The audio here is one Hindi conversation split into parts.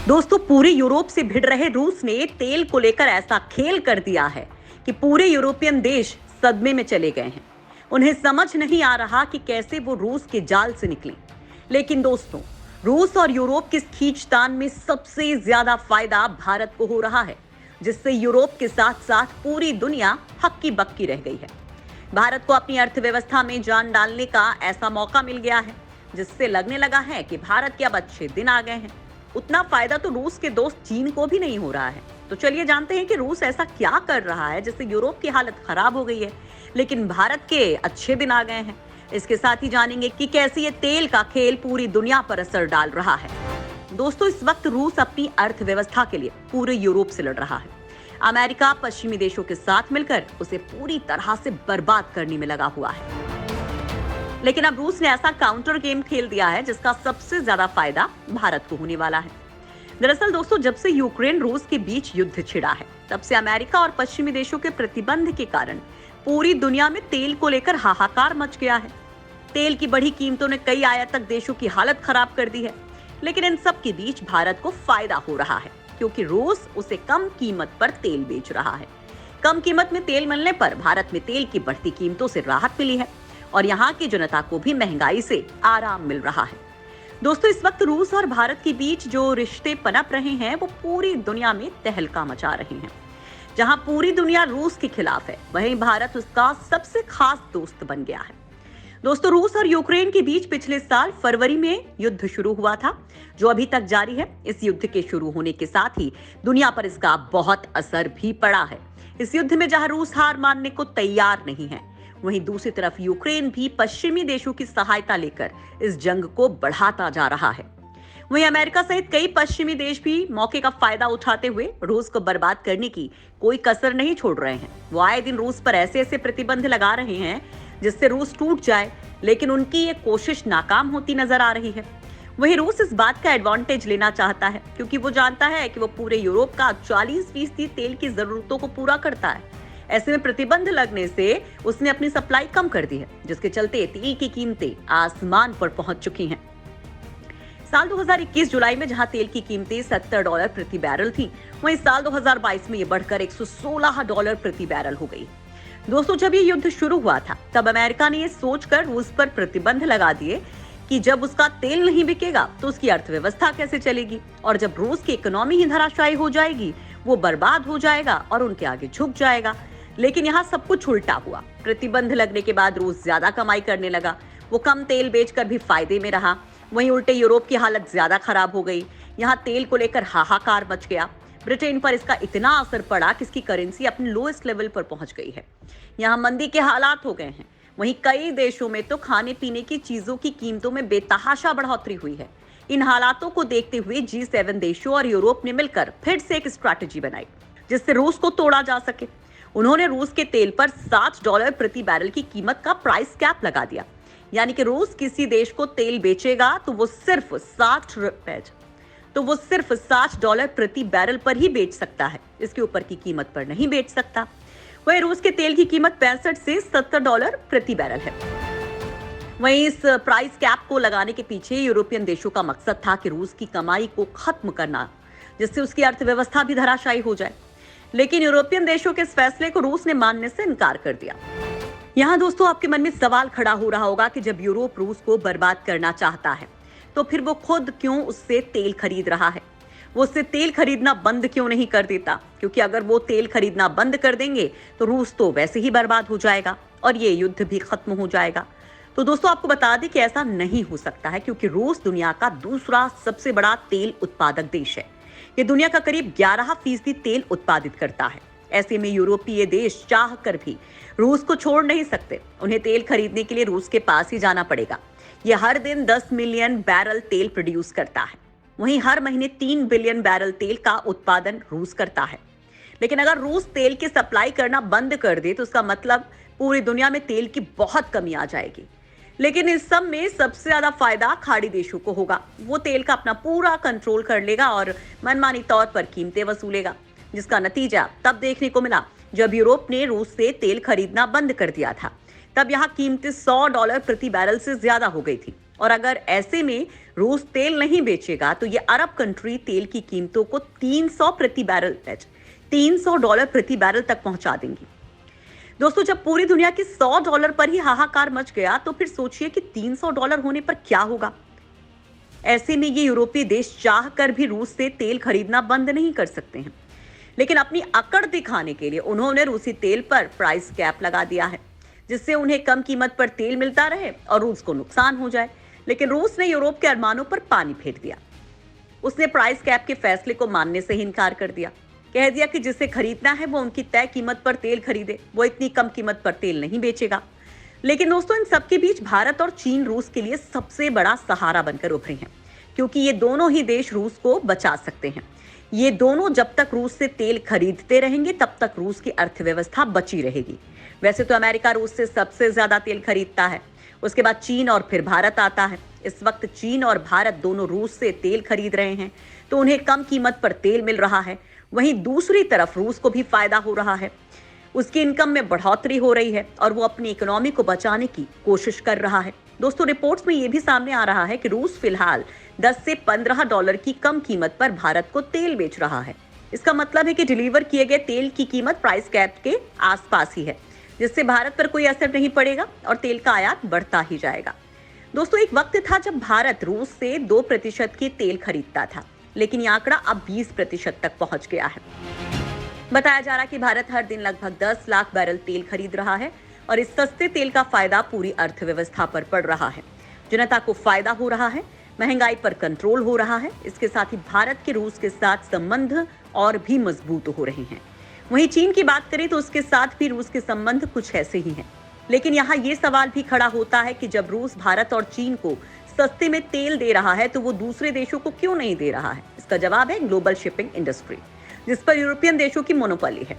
दोस्तों, पूरे यूरोप से भिड़ रहे रूस ने तेल को लेकर ऐसा खेल कर दिया है कि पूरे यूरोपियन देश सदमे में चले गए हैं। उन्हें समझ नहीं आ रहा कि कैसे वो रूस के जाल से निकले। लेकिन दोस्तों, रूस और यूरोप की इस खींचतान में सबसे ज्यादा फायदा भारत को हो रहा है, जिससे यूरोप के साथ साथ पूरी दुनिया हक्की बक्की रह गई है। भारत को अपनी अर्थव्यवस्था में जान डालने का ऐसा मौका मिल गया है, जिससे लगने लगा है कि भारत के अब अच्छे दिन आ गए हैं। उतना फायदा तो रूस के दोस्त चीन को भी नहीं हो रहा है। तो चलिए जानते हैं कि रूस ऐसा क्या कर रहा है जिससे यूरोप की हालत खराब हो गई है, लेकिन भारत के अच्छे दिन आ गए हैं। इसके साथ ही जानेंगे कि कैसे ये तेल का खेल पूरी दुनिया पर असर डाल रहा है। दोस्तों, इस वक्त रूस अपनी अर्थव्यवस्था के लिए पूरे यूरोप से लड़ रहा है। अमेरिका पश्चिमी देशों के साथ मिलकर उसे पूरी तरह से बर्बाद करने में लगा हुआ है। लेकिन अब रूस ने ऐसा काउंटर गेम खेल दिया है जिसका सबसे ज्यादा फायदा भारत को होने वाला है। दरअसल दोस्तों, जब से यूक्रेन रूस के बीच युद्ध छिड़ा है, तब से अमेरिका और पश्चिमी देशों के प्रतिबंध के कारण पूरी दुनिया में तेल को लेकर हाहाकार मच गया है। तेल की बढ़ी कीमतों ने कई आयातक देशों की हालत खराब कर दी है। लेकिन इन सब के बीच भारत को फायदा हो रहा है, क्योंकि रूस उसे कम कीमत पर तेल बेच रहा है। कम कीमत में तेल मिलने पर भारत में तेल की बढ़ती कीमतों से राहत मिली है और यहाँ की जनता को भी महंगाई से आराम मिल रहा है। दोस्तों, इस वक्त रूस और भारत के बीच जो रिश्ते पनप रहे हैं, वो पूरी दुनिया में तहलका मचा रहे हैं। जहां पूरी दुनिया रूस के खिलाफ है, वहीं भारत उसका सबसे खास दोस्त बन गया है। दोस्तों, रूस और यूक्रेन के बीच पिछले साल फरवरी में युद्ध शुरू हुआ था, जो अभी तक जारी है। इस युद्ध के शुरू होने के साथ ही दुनिया पर इसका बहुत असर भी पड़ा है। इस युद्ध में जहां रूस हार मानने को तैयार नहीं है, वहीं दूसरी तरफ यूक्रेन भी पश्चिमी देशों की सहायता लेकर इस जंग को बढ़ाता जा रहा है। वहीं अमेरिका सहित कई पश्चिमी देश भी मौके का फायदा उठाते हुए रूस को बर्बाद करने की कोई कसर नहीं छोड़ रहे हैं। वो आए दिन रूस पर ऐसे ऐसे प्रतिबंध लगा रहे हैं जिससे रूस टूट जाए, लेकिन उनकी ये कोशिश नाकाम होती नजर आ रही है। वहीं रूस इस बात का एडवांटेज लेना चाहता है, क्योंकि वो जानता है कि वो पूरे यूरोप का 40% तेल की जरूरतों को पूरा करता है। ऐसे में प्रतिबंध लगने से उसने अपनी सप्लाई कम कर दी है, जिसके चलते तेल की कीमतें आसमान पर पहुंच चुकी हैं। साल 2021 जुलाई में जहां तेल की कीमतें $70 प्रति बैरल थी, वहीं साल 2022 में ये बढ़कर $116 प्रति बैरल हो गई। दोस्तों, जब ये युद्ध शुरू हुआ था, तब अमेरिका ने ये सोचकर रूस पर प्रतिबंध लगा दिए कि जब उसका तेल नहीं बिकेगा तो उसकी अर्थव्यवस्था कैसे चलेगी, और जब रूस की इकोनॉमी ही धराशायी हो जाएगी, वो बर्बाद हो जाएगा और उनके आगे झुक जाएगा। लेकिन यहाँ सब कुछ उल्टा हुआ। प्रतिबंध लगने के बाद रूस ज्यादा कमाई करने लगा। वो कम तेल बेचकर भी फायदे में रहा। वहीं उल्टे यूरोप की हालत ज्यादा खराब हो गई। यहाँ तेल को लेकर हाहाकार मच गया। ब्रिटेन पर इसका इतना असर पड़ा कि इसकी करेंसी अपने लोएस्ट लेवल पर पहुंच गई है। यहाँ मंदी के हालात हो गए हैं। वहीं कई देशों में तो खाने पीने की चीजों की कीमतों में बेतहाशा बढ़ोतरी हुई है। इन हालातों को देखते हुए G7 देशों और यूरोप ने मिलकर फिर से एक स्ट्रैटेजी बनाई, जिससे रूस को तोड़ा जा सके। उन्होंने रूस के तेल पर $60 प्रति बैरल की कीमत का प्राइस कैप लगा दिया। यानी कि रूस किसी देश को तेल बेचेगा तो वो सिर्फ $60 प्रति बैरल पर ही बेच सकता है। इसके ऊपर की कीमत पर नहीं बेच सकता। वहीं रूस के तेल की कीमत $65 से $70 प्रति बैरल है। वहीं इस प्राइस कैप को लगाने के पीछे यूरोपियन देशों का मकसद था कि रूस की कमाई को खत्म करना, जिससे उसकी अर्थव्यवस्था भी धराशायी हो जाए। लेकिन यूरोपियन देशों के इस फैसले को रूस ने मानने से इनकार कर दिया। यहाँ दोस्तों, आपके मन में सवाल खड़ा हो रहा होगा कि जब यूरोप रूस को बर्बाद करना चाहता है, तो फिर वो खुद क्यों उससे तेल खरीद रहा है? वो उससे तेल खरीदना बंद क्यों नहीं कर देता? क्योंकि अगर वो तेल खरीदना बंद कर देंगे तो रूस तो वैसे ही बर्बाद हो जाएगा और ये युद्ध भी खत्म हो जाएगा। तो दोस्तों, आपको बता दें कि ऐसा नहीं हो सकता है, क्योंकि रूस दुनिया का दूसरा सबसे बड़ा तेल उत्पादक देश है। ये दुनिया का करीब 11% तेल उत्पादित करता है। ऐसे में यूरोपीय देश चाह कर भी रूस को छोड़ नहीं सकते। उन्हें तेल खरीदने के लिए रूस के पास ही जाना पड़ेगा। ये हर दिन 10 मिलियन बैरल तेल प्रोड्यूस करता है। वहीं हर महीने 3 बिलियन बैरल तेल का उत्पादन रूस करता है। लेकिन अगर रूस तेल की सप्लाई करना बंद कर दे तो उसका मतलब पूरी दुनिया में तेल की बहुत कमी आ जाएगी। लेकिन इस सब में सबसे ज्यादा फायदा खाड़ी देशों को होगा। वो तेल का अपना पूरा कंट्रोल कर लेगा और मनमानी तौर पर कीमतें वसूलेगा, जिसका नतीजा तब देखने को मिला जब यूरोप ने रूस से तेल खरीदना बंद कर दिया था। तब यहाँ कीमतें $100 प्रति बैरल से ज्यादा हो गई थी। और अगर ऐसे में रूस तेल नहीं बेचेगा तो ये अरब कंट्री तेल की कीमतों को $300 प्रति बैरल तक पहुंचा देंगी। दोस्तों, जब पूरी दुनिया की $100 पर ही हाहाकार मच गया तो फिर सोचिए कि $300 होने पर क्या होगा। ऐसे में ये यूरोपीय देश चाह कर भी रूस से तेल खरीदना बंद नहीं कर सकते हैं, लेकिन अपनी अकड़ दिखाने के लिए उन्होंने रूसी तेल पर प्राइस कैप लगा दिया है, जिससे उन्हें कम कीमत पर तेल मिलता रहे और रूस को नुकसान हो जाए। लेकिन रूस ने यूरोप के अरमानों पर पानी फेर दिया। उसने प्राइस कैप के फैसले को मानने से ही इनकार कर दिया। कह दिया कि जिसे खरीदना है वो उनकी तय कीमत पर तेल खरीदे, वो इतनी कम कीमत पर तेल नहीं बेचेगा। लेकिन दोस्तों, इन सबके बीच भारत और चीन रूस के लिए सबसे बड़ा सहारा बनकर उभरे हैं, क्योंकि ये दोनों ही देश रूस को बचा सकते हैं। ये दोनों जब तक रूस से तेल खरीदते रहेंगे तब तक रूस की अर्थव्यवस्था बची रहेगी। वैसे तो अमेरिका रूस से सबसे ज्यादा तेल खरीदता है, उसके बाद चीन और फिर भारत आता है। इस वक्त चीन और भारत दोनों रूस से तेल खरीद रहे हैं, तो उन्हें कम कीमत पर तेल मिल रहा है। वहीं दूसरी तरफ रूस को भी फायदा हो रहा है, उसकी इनकम में बढ़ोतरी हो रही है और वो अपनी इकोनॉमी को बचाने की कोशिश कर रहा है। दोस्तों, रिपोर्ट्स में ये भी सामने आ रहा है कि रूस फिलहाल $10 से $15 की कम कीमत पर भारत को तेल बेच रहा है। इसका मतलब है कि डिलीवर किए गए तेल की कीमत प्राइस कैप के आसपास ही है, जिससे भारत पर कोई असर नहीं पड़ेगा और तेल का आयात बढ़ता ही जाएगा। दोस्तों, एक वक्त था जब भारत रूस से 2% की तेल खरीदता था, लेकिन ये आंकड़ा अब 20% तक पहुंच गया है। बताया जा रहा है कि भारत हर दिन लगभग 10 लाख बैरल तेल खरीद रहा है और इस सस्ते तेल का फायदा पूरी अर्थव्यवस्था पर पड़ रहा है। जनता को फायदा हो रहा है, महंगाई पर कंट्रोल हो रहा है। इसके साथ ही भारत के रूस के साथ संबंध और भी मजबूत हो रहे हैं। वहीं चीन की बात करें तो उसके साथ भी रूस के संबंध कुछ ऐसे ही हैं। लेकिन यहाँ ये सवाल भी खड़ा होता है कि जब रूस भारत और चीन को सस्ते में तेल दे रहा है तो वो दूसरे देशों को क्यों नहीं दे रहा है। इसका जवाब है ग्लोबल शिपिंग इंडस्ट्री, जिस पर यूरोपियन देशों की मोनोपोली है।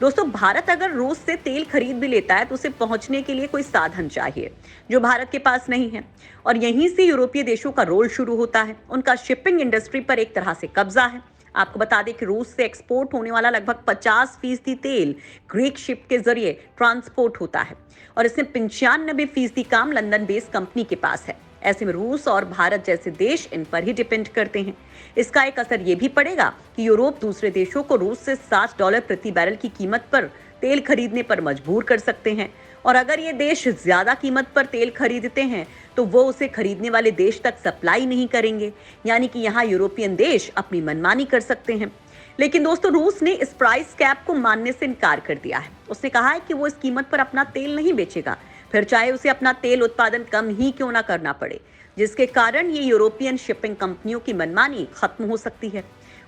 दोस्तों, भारत अगर रूस से तेल खरीद भी लेता है तो उसे पहुंचने के लिए कोई साधन चाहिए, जो भारत के पास नहीं है, और यहीं से यूरोपीय देशों का रोल शुरू होता है। उनका शिपिंग इंडस्ट्री पर एक तरह से कब्जा है। आपको बता दें कि रूस से एक्सपोर्ट होने वाला लगभग 50% तेल ग्रीक शिप के जरिए ट्रांसपोर्ट होता है और इसमें 95% काम लंदन बेस्ड कंपनी के पास है। ऐसे में रूस और भारत जैसे देश इन पर ही डिपेंड करते हैं। इसका एक असर ये भी पड़ेगा कि यूरोप दूसरे देशों को रूस से $60 प्रति बैरल की कीमत पर तेल खरीदने पर मजबूर कर सकते हैं, और अगर ये देश ज्यादा कीमत पर तेल खरीदते हैं तो वो उसे खरीदने वाले देश तक सप्लाई नहीं करेंगे, यानी कि यहाँ यूरोपियन देश अपनी मनमानी कर सकते हैं। लेकिन दोस्तों, रूस ने इस प्राइस कैप को मानने से इनकार कर दिया है। उसने कहा है कि वो इस कीमत पर अपना तेल नहीं बेचेगा, फिर चाहे उसे अपना तेल उत्पादन कम ही क्यों ना करना पड़े, जिसके कारण ये यूरोपियन शिपिंग कंपनियों की मनमानी खत्म हो सकती है।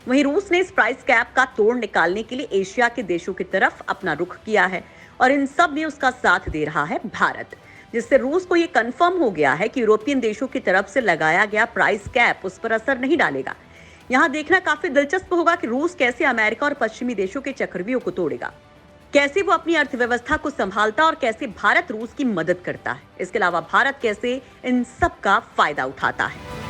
वहीं रूस ने इस प्राइस कैप का तोड़ निकालने के लिए एशिया के देशों की तरफ अपना रुख किया है और इन सब में उसका साथ दे रहा है भारत, जिससे रूस को ये कंफर्म हो गया है कि यूरोपियन देशों की तरफ से लगाया गया प्राइस कैप उस पर असर नहीं डालेगा। यहाँ देखना काफी दिलचस्प होगा कि रूस कैसे अमेरिका और पश्चिमी देशों के चक्रव्यूह को तोड़ेगा, कैसे वो अपनी अर्थव्यवस्था को संभालता और कैसे भारत रूस की मदद करता है। इसके अलावा भारत कैसे इन सब का फायदा उठाता है।